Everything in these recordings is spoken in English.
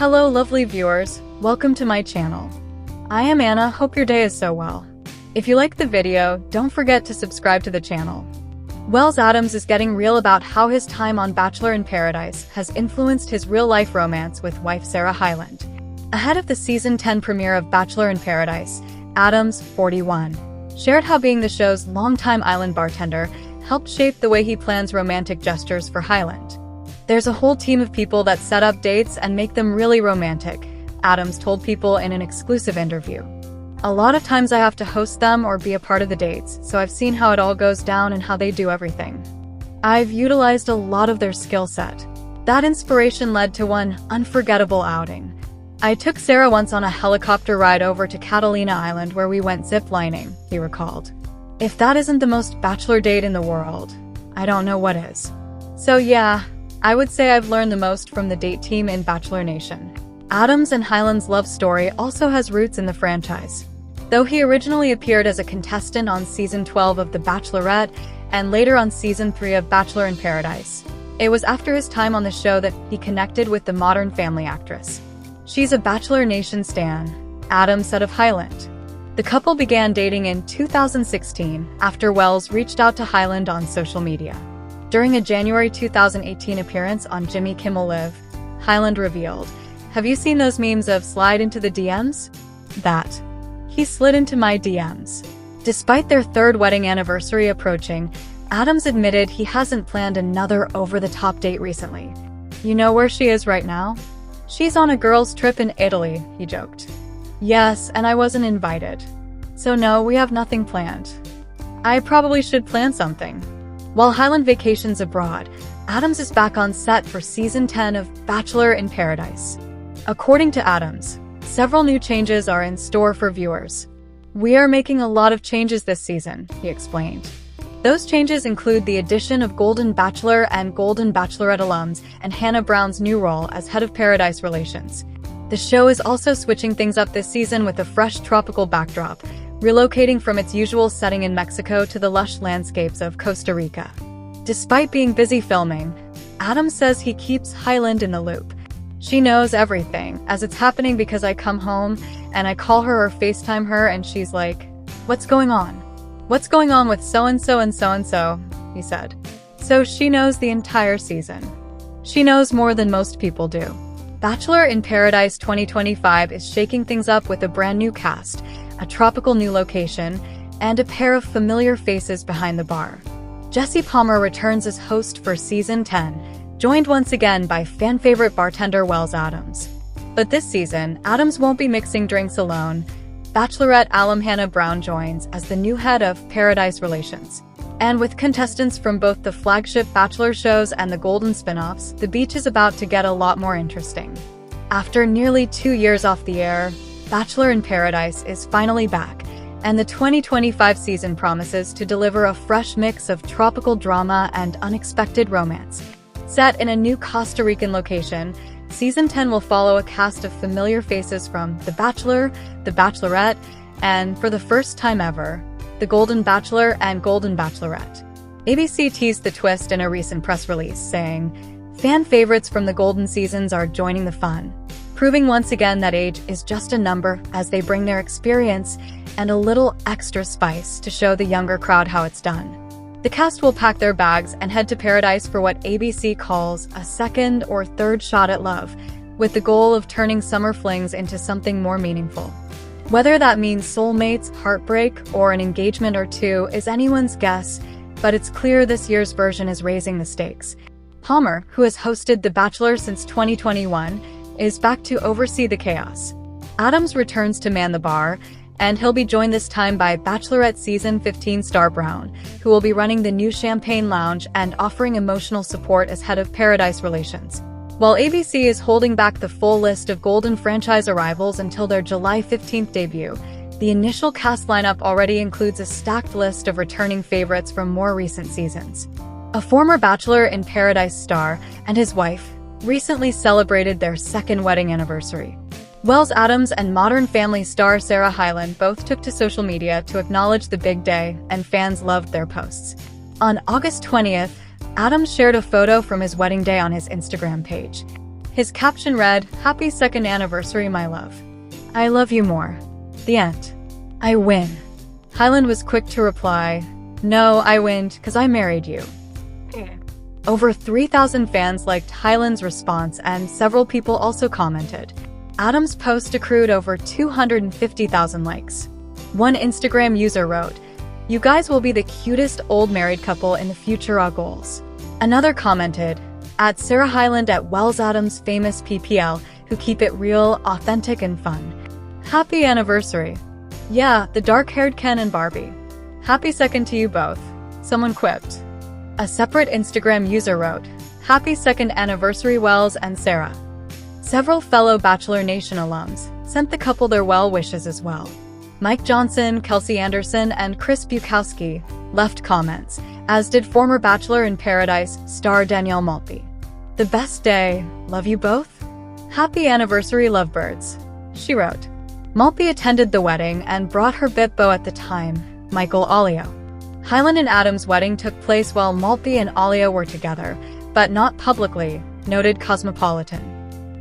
Hello lovely viewers, welcome to my channel. I am Anna, hope your day is so well. If you liked the video, don't forget to subscribe to the channel. Wells Adams is getting real about how his time on Bachelor in Paradise has influenced his real-life romance with wife Sarah Hyland. Ahead of the season 10 premiere of Bachelor in Paradise, Adams, 41, shared how being the show's longtime island bartender helped shape the way he plans romantic gestures for Hyland. There's a whole team of people that set up dates and make them really romantic, Adams told People in an exclusive interview. A lot of times I have to host them or be a part of the dates, so I've seen how it all goes down and how they do everything. I've utilized a lot of their skill set. That inspiration led to one unforgettable outing. I took Sarah once on a helicopter ride over to Catalina Island where we went zip-lining, he recalled. If that isn't the most Bachelor date in the world, I don't know what is. So yeah, I would say I've learned the most from the date team in Bachelor Nation. Adams and Hyland's love story also has roots in the franchise. Though he originally appeared as a contestant on Season 12 of The Bachelorette and later on Season 3 of Bachelor in Paradise, it was after his time on the show that he connected with the Modern Family actress. She's a Bachelor Nation stan, Adams said of Hyland. The couple began dating in 2016 after Wells reached out to Hyland on social media. During a January 2018 appearance on Jimmy Kimmel Live, Hyland revealed, "Have you seen those memes of slide into the DMs? That. He slid into my DMs." Despite their third wedding anniversary approaching, Adams admitted he hasn't planned another over-the-top date recently. "You know where she is right now? She's on a girls' trip in Italy," he joked. "Yes, and I wasn't invited. So no, we have nothing planned. I probably should plan something." While Hyland vacations abroad, Adams is back on set for Season 10 of Bachelor in Paradise. According to Adams, several new changes are in store for viewers. "We are making a lot of changes this season," he explained. Those changes include the addition of Golden Bachelor and Golden Bachelorette alums and Hannah Brown's new role as head of Paradise Relations. The show is also switching things up this season with a fresh tropical backdrop, relocating from its usual setting in Mexico to the lush landscapes of Costa Rica. Despite being busy filming, Adams says he keeps Hyland in the loop. "She knows everything, as it's happening because I come home and I call her or FaceTime her and she's like, 'What's going on? What's going on with so-and-so and so-and-so?'" he said. So she knows the entire season. She knows more than most people do. Bachelor in Paradise 2025 is shaking things up with a brand new cast, a tropical new location, and a pair of familiar faces behind the bar. Jesse Palmer returns as host for Season 10, joined once again by fan-favorite bartender Wells Adams. But this season, Adams won't be mixing drinks alone. Bachelorette alum Hannah Brown joins as the new head of Paradise Relations. And with contestants from both the flagship Bachelor shows and the Golden spin-offs, the beach is about to get a lot more interesting. After nearly 2 years off the air, Bachelor in Paradise is finally back, and the 2025 season promises to deliver a fresh mix of tropical drama and unexpected romance. Set in a new Costa Rican location, Season 10 will follow a cast of familiar faces from The Bachelor, The Bachelorette, and, for the first time ever, The Golden Bachelor and Golden Bachelorette. ABC teased the twist in a recent press release, saying, "Fan favorites from the Golden seasons are joining the fun," proving once again that age is just a number as they bring their experience and a little extra spice to show the younger crowd how it's done. The cast will pack their bags and head to Paradise for what ABC calls a second or third shot at love, with the goal of turning summer flings into something more meaningful. Whether that means soulmates, heartbreak, or an engagement or two is anyone's guess, but it's clear this year's version is raising the stakes. Palmer, who has hosted The Bachelor since 2021, is back to oversee the chaos. Adams returns to man the bar, and he'll be joined this time by Bachelorette Season 15 star Brown, who will be running the new Champagne Lounge and offering emotional support as head of Paradise Relations. While ABC is holding back the full list of Golden franchise arrivals until their July 15th debut, the initial cast lineup already includes a stacked list of returning favorites from more recent seasons. A former Bachelor in Paradise star and his wife recently celebrated their second wedding anniversary. Wells Adams and Modern Family star Sarah Hyland both took to social media to acknowledge the big day, and fans loved their posts. On August 20th, Adams shared a photo from his wedding day on his Instagram page. His caption read, "Happy 2nd anniversary, my love. I love you more." The end. I win. Hyland was quick to reply, "No, I win, 'cause I married you." Over 3,000 fans liked Hyland's response, and several people also commented. Adams' post accrued over 250,000 likes. One Instagram user wrote, "You guys will be the cutest old married couple in the future, our goals." Another commented, "At Sarah Hyland at Wells Adams famous PPL, who keep it real, authentic, and fun. Happy anniversary. Yeah, the dark-haired Ken and Barbie. Happy 2nd to you both." Someone quipped. A separate Instagram user wrote, "Happy 2nd anniversary, Wells and Sarah." Several fellow Bachelor Nation alums sent the couple their well wishes as well. Mike Johnson, Kelsey Anderson, and Chris Bukowski left comments, as did former Bachelor in Paradise star Danielle Maltby. "The best day. Love you both. Happy anniversary, lovebirds," she wrote. Maltby attended the wedding and brought her bippo at the time, Michael Alio. Hyland and Adams' wedding took place while Maltby and Alio were together, but not publicly, noted Cosmopolitan.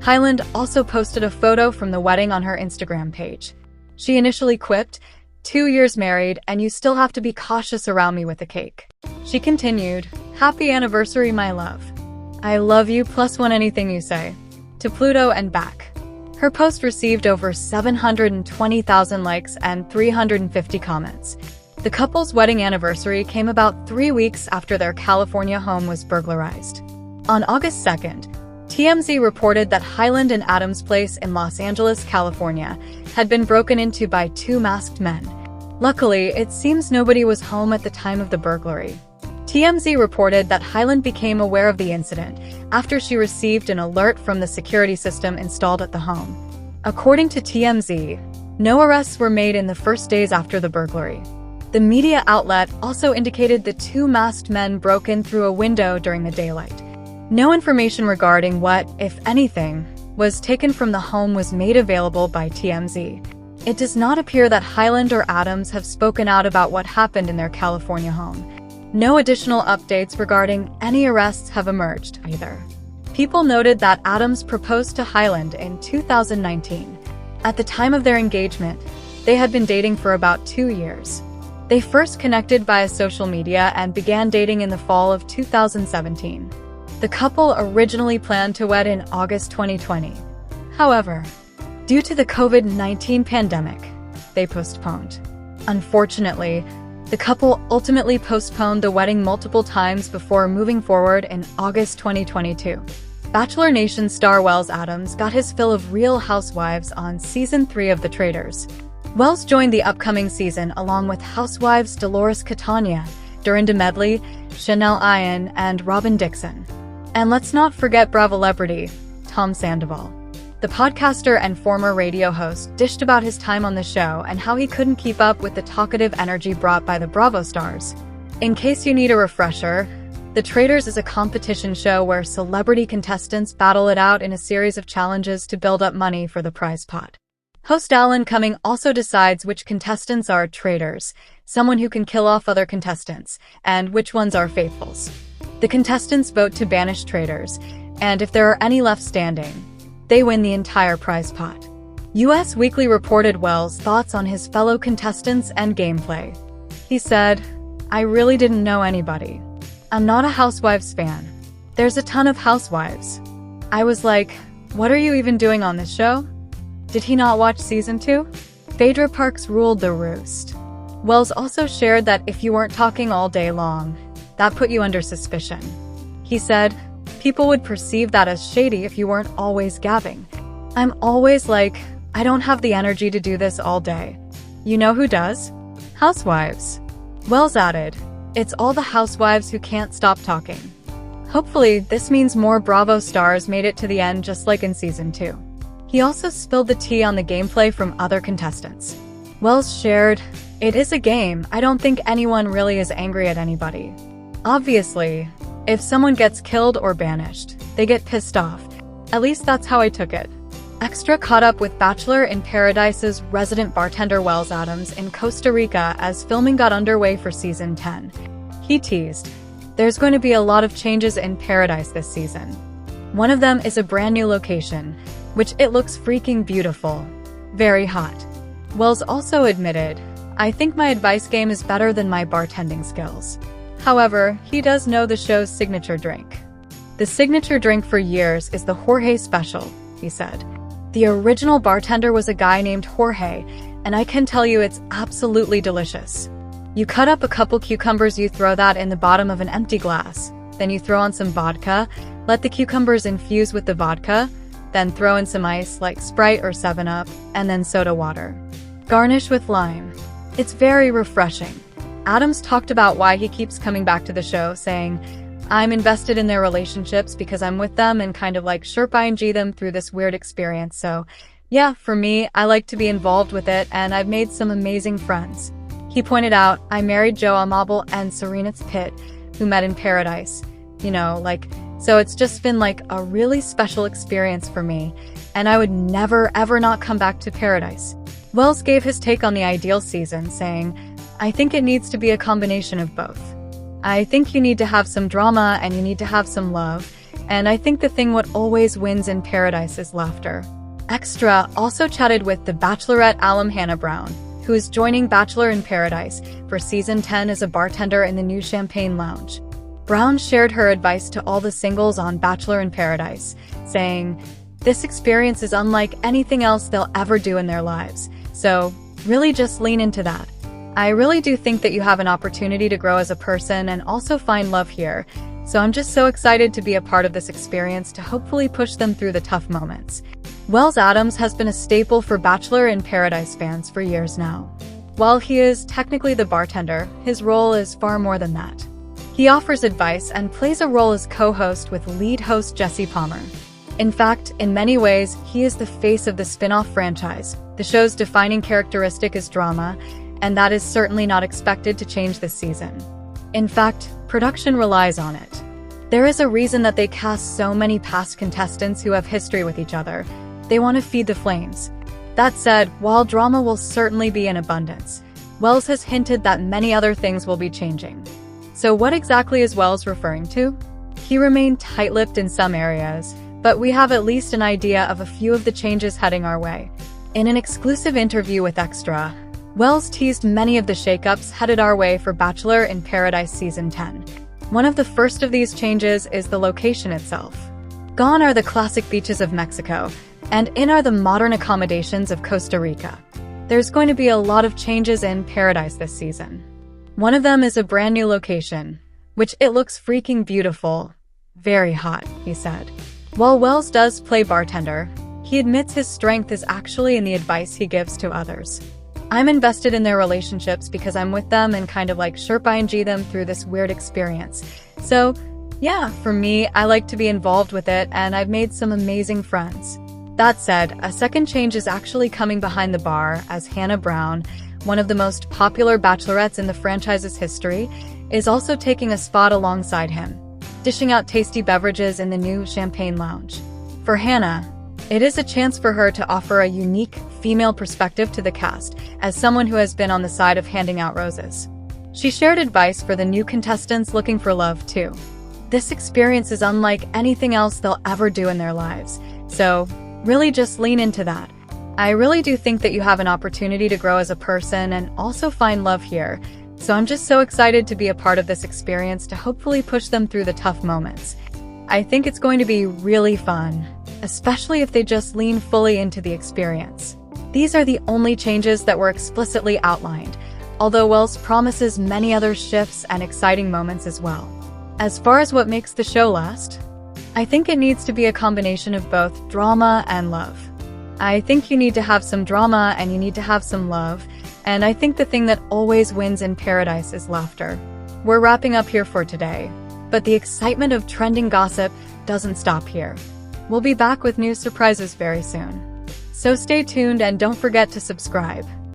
Hyland also posted a photo from the wedding on her Instagram page. She initially quipped, "2 years married, and you still have to be cautious around me with the cake." She continued, "Happy anniversary, my love. I love you +1 anything you say. To Pluto and back." Her post received over 720,000 likes and 350 comments. The couple's wedding anniversary came about 3 weeks after their California home was burglarized. On August 2nd, TMZ reported that Hyland and Adams' place in Los Angeles, California, had been broken into by 2 masked men. Luckily, it seems nobody was home at the time of the burglary. TMZ reported that Hyland became aware of the incident after she received an alert from the security system installed at the home. According to TMZ, no arrests were made in the first days after the burglary. The media outlet also indicated the 2 masked men broke in through a window during the daylight. No information regarding what, if anything, was taken from the home was made available by TMZ. It does not appear that Hyland or Adams have spoken out about what happened in their California home. No additional updates regarding any arrests have emerged either. People noted that Adams proposed to Hyland in 2019. At the time of their engagement, they had been dating for about 2 years. They first connected via social media and began dating in the fall of 2017. The couple originally planned to wed in August 2020. However, due to the COVID-19 pandemic, they postponed. Unfortunately, the couple ultimately postponed the wedding multiple times before moving forward in August 2022. Bachelor Nation star Wells Adams got his fill of Real Housewives on Season 3 of The Traitors. Wells joined the upcoming season along with housewives Dolores Catania, Dorinda Medley, Chanel Ian, and Robin Dixon. And let's not forget Bravo-lebrity, Tom Sandoval. The podcaster and former radio host dished about his time on the show and how he couldn't keep up with the talkative energy brought by the Bravo stars. In case you need a refresher, The Traitors is a competition show where celebrity contestants battle it out in a series of challenges to build up money for the prize pot. Host Alan Cumming also decides which contestants are traitors, someone who can kill off other contestants, and which ones are faithfuls. The contestants vote to banish traitors, and if there are any left standing, they win the entire prize pot. US Weekly reported Wells' thoughts on his fellow contestants and gameplay. He said, "I really didn't know anybody. I'm not a Housewives fan. There's a ton of housewives. I was like, what are you even doing on this show? Did he not watch season 2? Phaedra Parks ruled the roost." Wells also shared that if you weren't talking all day long, that put you under suspicion. He said, "People would perceive that as shady if you weren't always gabbing. I'm always like, I don't have the energy to do this all day. You know who does? Housewives." Wells added, "It's all the housewives who can't stop talking." Hopefully, this means more Bravo stars made it to the end just like in season 2. He also spilled the tea on the gameplay from other contestants. Wells shared, "It is a game. I don't think anyone really is angry at anybody. Obviously, if someone gets killed or banished, they get pissed off. At least that's how I took it." Extra caught up with Bachelor in Paradise's resident bartender Wells Adams in Costa Rica as filming got underway for season 10. He teased, "There's going to be a lot of changes in Paradise this season. One of them is a brand new location, which it looks freaking beautiful. Very hot. Wells also admitted, "I think my advice game is better than my bartending skills." However, he does know the show's signature drink. "The signature drink for years is the Jorge Special," he said. "The original bartender was a guy named Jorge, and I can tell you it's absolutely delicious. You cut up a couple cucumbers, you throw that in the bottom of an empty glass. Then you throw on some vodka, let the cucumbers infuse with the vodka, then throw in some ice like Sprite or 7-Up, and then soda water. Garnish with lime. It's very refreshing." Adams talked about why he keeps coming back to the show, saying, "I'm invested in their relationships because I'm with them and kind of like Sherpa them through this weird experience. So yeah, for me, I like to be involved with it and I've made some amazing friends." He pointed out, "I married Joe Amabile and Serena Pitt, who met in Paradise. So it's just been like a really special experience for me, and I would never ever not come back to Paradise." Wells gave his take on the ideal season, saying, "I think it needs to be a combination of both. I think you need to have some drama and you need to have some love, and I think the thing what always wins in Paradise is laughter." Extra also chatted with the Bachelorette alum Hannah Brown, who is joining Bachelor in Paradise for Season 10 as a bartender in the new Champagne Lounge. Brown shared her advice to all the singles on Bachelor in Paradise, saying, "This experience is unlike anything else they'll ever do in their lives, so really just lean into that. I really do think that you have an opportunity to grow as a person and also find love here, so I'm just so excited to be a part of this experience to hopefully push them through the tough moments." Wells Adams has been a staple for Bachelor in Paradise fans for years now. While he is technically the bartender, his role is far more than that. He offers advice and plays a role as co-host with lead host Jesse Palmer. In fact, in many ways, he is the face of the spin-off franchise. The show's defining characteristic is drama, and that is certainly not expected to change this season. In fact, production relies on it. There is a reason that they cast so many past contestants who have history with each other. They want to feed the flames. That said, while drama will certainly be in abundance, Wells has hinted that many other things will be changing. So what exactly is Wells referring to? He remained tight-lipped in some areas, but we have at least an idea of a few of the changes heading our way. In an exclusive interview with Extra, Wells teased many of the shakeups headed our way for Bachelor in Paradise Season 10. One of the first of these changes is the location itself. Gone are the classic beaches of Mexico, and in are the modern accommodations of Costa Rica. There's going to be a lot of changes in Paradise this season. One of them is a brand new location, which it looks freaking beautiful. Very hot, he said. While Wells does play bartender, he admits his strength is actually in the advice he gives to others. "I'm invested in their relationships because I'm with them and kind of like Sherpa them through this weird experience. So yeah, for me, I like to be involved with it and I've made some amazing friends." That said, a second change is actually coming behind the bar as Hannah Brown, one of the most popular bachelorettes in the franchise's history, is also taking a spot alongside him, dishing out tasty beverages in the new Champagne Lounge. For Hannah, it is a chance for her to offer a unique female perspective to the cast as someone who has been on the side of handing out roses. She shared advice for the new contestants looking for love too. "This experience is unlike anything else they'll ever do in their lives, so really just lean into that. I really do think that you have an opportunity to grow as a person and also find love here, so I'm just so excited to be a part of this experience to hopefully push them through the tough moments. I think it's going to be really fun, especially if they just lean fully into the experience." These are the only changes that were explicitly outlined, although Wells promises many other shifts and exciting moments as well. As far as what makes the show last, I think it needs to be a combination of both drama and love. I think you need to have some drama and you need to have some love, and I think the thing that always wins in Paradise is laughter. We're wrapping up here for today, but the excitement of trending gossip doesn't stop here. We'll be back with new surprises very soon. So stay tuned and don't forget to subscribe.